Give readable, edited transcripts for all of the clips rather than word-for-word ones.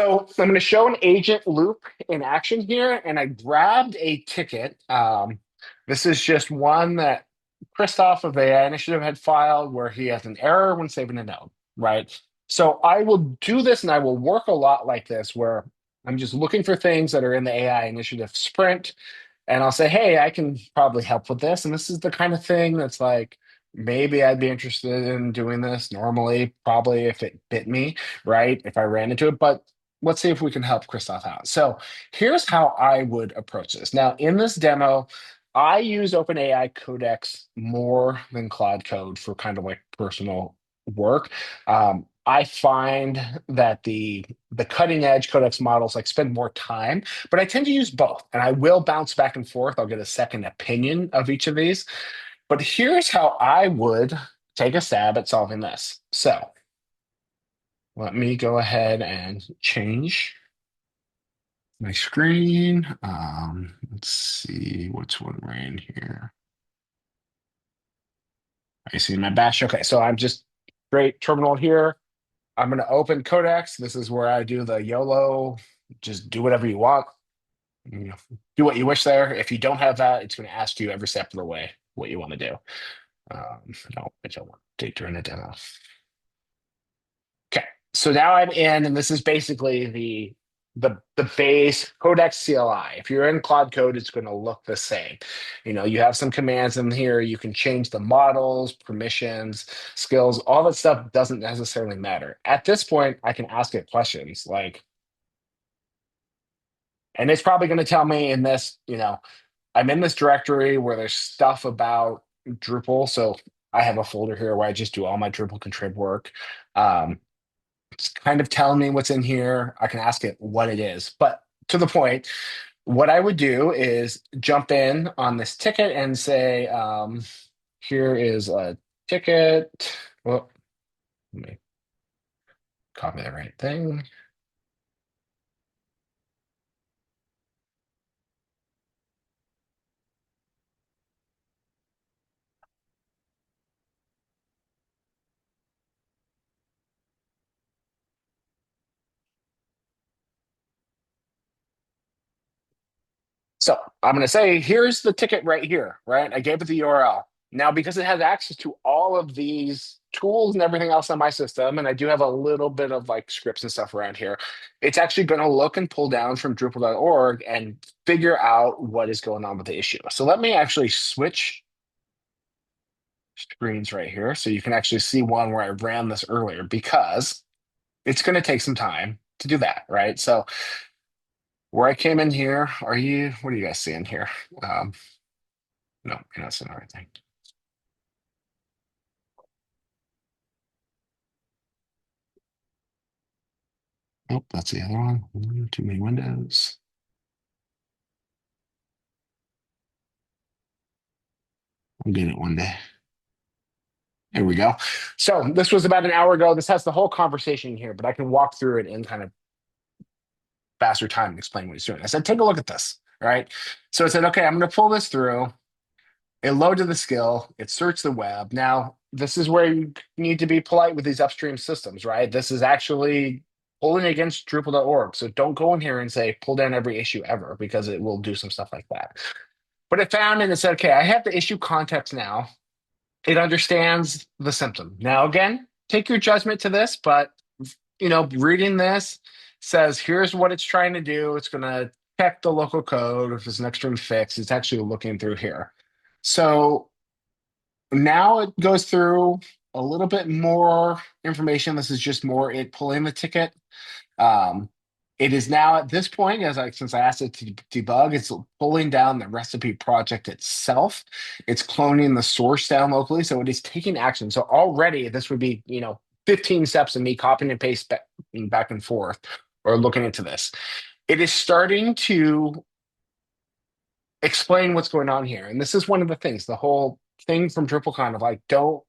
So I'm going to show an agent loop in action here, and I grabbed a ticket. This is just one that Christoph of AI Initiative had filed where he has an error when saving a node, right? So I will do this, and I will work a lot like this, where I'm just looking for things that are in the AI Initiative sprint, and I'll say, hey, I can probably help with this. And this is the kind of thing that's like, maybe I'd be interested in doing this normally, probably if it bit me, right? If I ran into it. But let's see if we can help Christoph out. So here's how I would approach this. Now, in this demo, I use OpenAI Codex more than Cloud Code for kind of like personal work. I find that the cutting edge Codex models like spend more time, but I tend to use both, and I will bounce back and forth. I'll get a second opinion of each of these. But here's how I would take a stab at solving this. So let me go ahead and change my screen. Let's see what's one ran here. I see my bash. Okay, so I'm just great terminal here. I'm going to open Codex. This is where I do the YOLO, just do whatever you want. You know, do what you wish there. If you don't have that, it's going to ask you every step of the way what you want to do. No, I don't want to during a demo. Okay, so now I'm in, and this is basically the base Codex CLI. If you're in Cloud Code, it's going to look the same. You have some commands in here. You can change the models, permissions, skills. All that stuff doesn't necessarily matter. At this point, I can ask it questions like, and it's probably going to tell me in this, I'm in this directory where there's stuff about Drupal. So I have a folder here where I just do all my Drupal contrib work. Um, it's kind of telling me what's in here. I can ask it what it is. But to the point, what I would do is jump in on this ticket and say, here is a ticket. Well, let me copy the right thing. So I'm going to say, here's the ticket right here, right? I gave it the URL. Now, because it has access to all of these tools and everything else on my system, and I do have a little bit of like scripts and stuff around here, it's actually going to look and pull down from Drupal.org and figure out what is going on with the issue. So let me actually switch screens right here so you can actually see one where I ran this earlier because it's going to take some time to do that, right? So where I came in here, what are you guys seeing here? Um, no, you're not seeing the right thing. Nope, that's the other one. Too many windows. I'll get it one day. There we go. So this was about an hour ago. This has the whole conversation here, but I can walk through it in kind of faster time and explain what he's doing. I said, take a look at this. All right. So it said, okay, I'm going to pull this through. It loaded the skill. It searched the web. Now, this is where you need to be polite with these upstream systems, right? This is actually pulling against Drupal.org. So don't go in here and say, pull down every issue ever, because it will do some stuff like that. But it found and it said, okay, I have the issue context now. It understands the symptom. Now, again, take your judgment to this, but reading this says here's what it's trying to do. It's going to check the local code. If there's an extreme fix, it's actually looking through here. So now it goes through a little bit more information. This is just more it pulling the ticket. Um, it is now at this point, since I asked it to debug, it's pulling down the recipe project itself. It's cloning the source down locally, so it is taking action. So already this would be 15 steps of me copying and paste back and forth or looking into this. It is starting to explain what's going on here, and this is one of the things. The whole thing from DrupalCon of like don't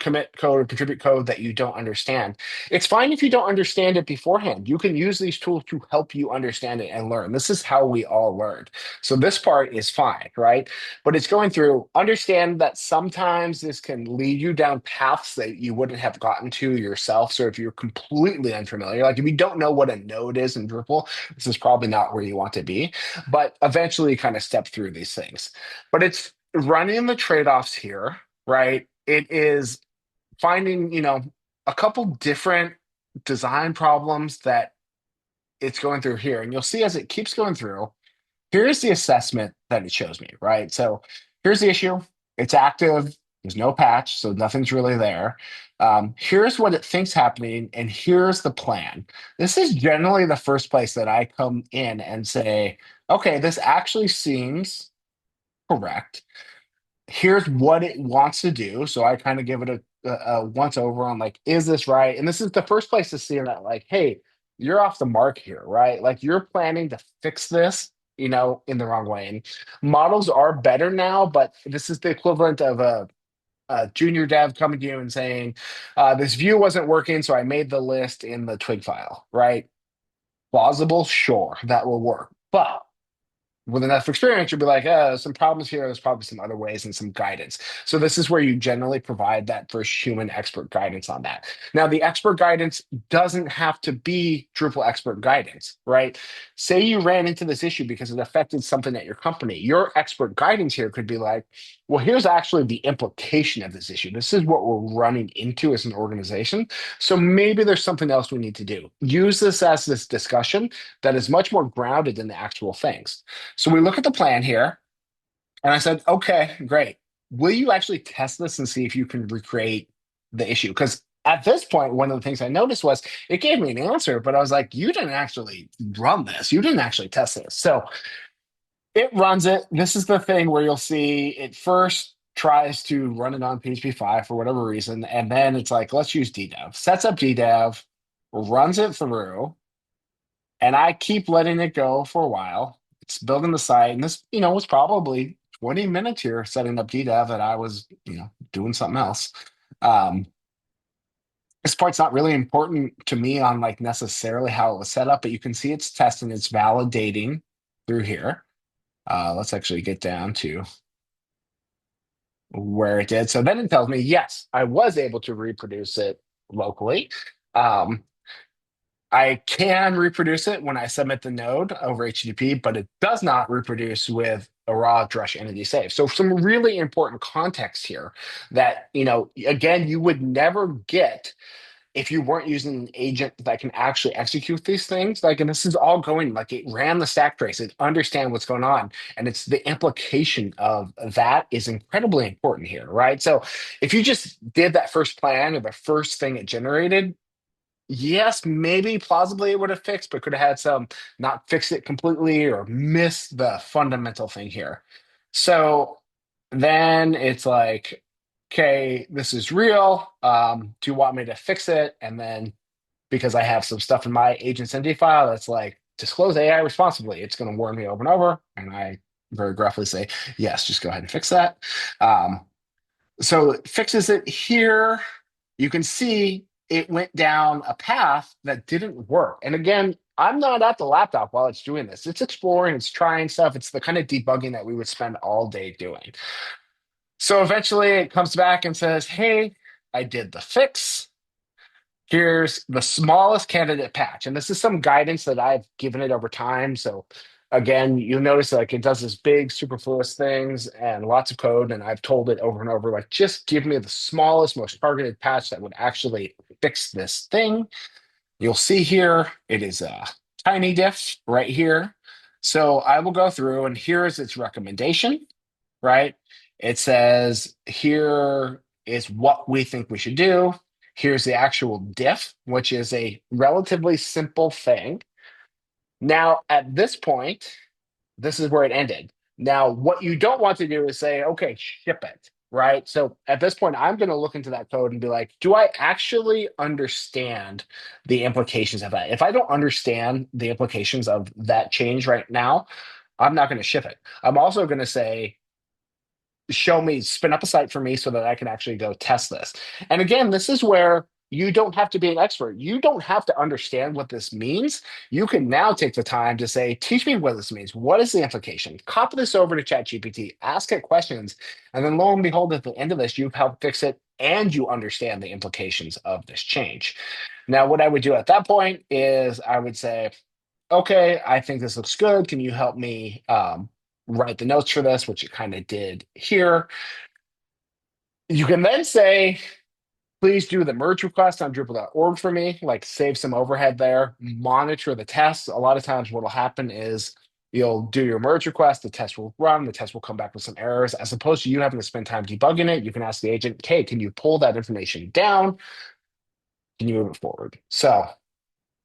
commit code or contribute code that you don't understand. It's fine if you don't understand it beforehand. You can use these tools to help you understand it and learn. This is how we all learn. So this part is fine, right? But it's going through, understand that sometimes this can lead you down paths that you wouldn't have gotten to yourself. So if you're completely unfamiliar, like if you don't know what a node is in Drupal, this is probably not where you want to be. But eventually kind of step through these things. But it's running the trade-offs here, right? It is finding, a couple different design problems that it's going through here. And you'll see as it keeps going through, here's the assessment that it shows me, right? So here's the issue. It's active. There's no patch, so nothing's really there. Here's what it thinks happening, and here's the plan. This is generally the first place that I come in and say, okay, this actually seems correct. Here's what it wants to do. So I kind of give it a once over on like, is this right? And this is the first place to see that, like, hey, you're off the mark here, right? Like you're planning to fix this, in the wrong way. And models are better now, but this is the equivalent of a junior dev coming to you and saying, this view wasn't working, so I made the list in the twig file, right? Plausible, sure, that will work. But with enough experience, you'll be like, there's some problems here. There's probably some other ways and some guidance. So this is where you generally provide that first human expert guidance on that. Now, the expert guidance doesn't have to be Drupal expert guidance, right? Say you ran into this issue because it affected something at your company. Your expert guidance here could be like, well, here's actually the implication of this issue. This is what we're running into as an organization. So maybe there's something else we need to do. Use this as this discussion that is much more grounded in the actual things. So we look at the plan here, and I said, okay, great. Will you actually test this and see if you can recreate the issue? Because at this point, one of the things I noticed was it gave me an answer, but I was like, you didn't actually run this. You didn't actually test this. So it runs it. This is the thing where you'll see it first tries to run it on PHP 5 for whatever reason. And then it's like, let's use DDEV. Sets up DDEV, runs it through, and I keep letting it go for a while. It's building the site, and this, was probably 20 minutes here setting up DDEV that I was, doing something else. Um, this part's not really important to me on like necessarily how it was set up, but you can see it's testing, it's validating through here. Let's actually get down to where it did. So then it tells me, yes, I was able to reproduce it locally. Um, I can reproduce it when I submit the node over HTTP, but it does not reproduce with a raw Drush entity save. So some really important context here that, again, you would never get if you weren't using an agent that can actually execute these things. Like, and this is all going, like it ran the stack trace, it understand what's going on. And it's the implication of that is incredibly important here, right? So if you just did that first plan or the first thing it generated, yes, maybe plausibly it would have fixed, but could have had some not fixed it completely or missed the fundamental thing here. So then it's like, okay, this is real. Do you want me to fix it? And then because I have some stuff in my agent's ND file that's like disclose AI responsibly, it's going to warn me over and over. And I very gruffly say, yes, just go ahead and fix that. So it fixes it here. You can see it went down a path that didn't work. And again, I'm not at the laptop while it's doing this. It's exploring, it's trying stuff. It's the kind of debugging that we would spend all day doing. So eventually it comes back and says, hey, I did the fix. Here's the smallest candidate patch. And this is some guidance that I've given it over time. So again, you'll notice like it does this big superfluous things and lots of code. And I've told it over and over, like, just give me the smallest, most targeted patch that would actually fix this thing. You'll see here, it is a tiny diff right here. So I will go through and here is its recommendation, right? It says, here is what we think we should do. Here's the actual diff, which is a relatively simple thing. Now, at this point, this is where it ended. Now, what you don't want to do is say, okay, ship it, right? So at this point, I'm going to look into that code and be like, do I actually understand the implications of that? If I don't understand the implications of that change right now, I'm not going to ship it. I'm also going to say, show me, spin up a site for me so that I can actually go test this. And again, this is where you don't have to be an expert. You don't have to understand what this means. You can now take the time to say, teach me what this means. What is the implication? Copy this over to ChatGPT, ask it questions, and then lo and behold, at the end of this, you've helped fix it and you understand the implications of this change. Now, what I would do at that point is I would say, okay, I think this looks good. Can you help me write the notes for this, which it kind of did here. You can then say, please do the merge request on Drupal.org for me, like save some overhead there, monitor the tests. A lot of times what will happen is you'll do your merge request, the test will run, the test will come back with some errors. As opposed to you having to spend time debugging it, you can ask the agent, hey, can you pull that information down? Can you move it forward? So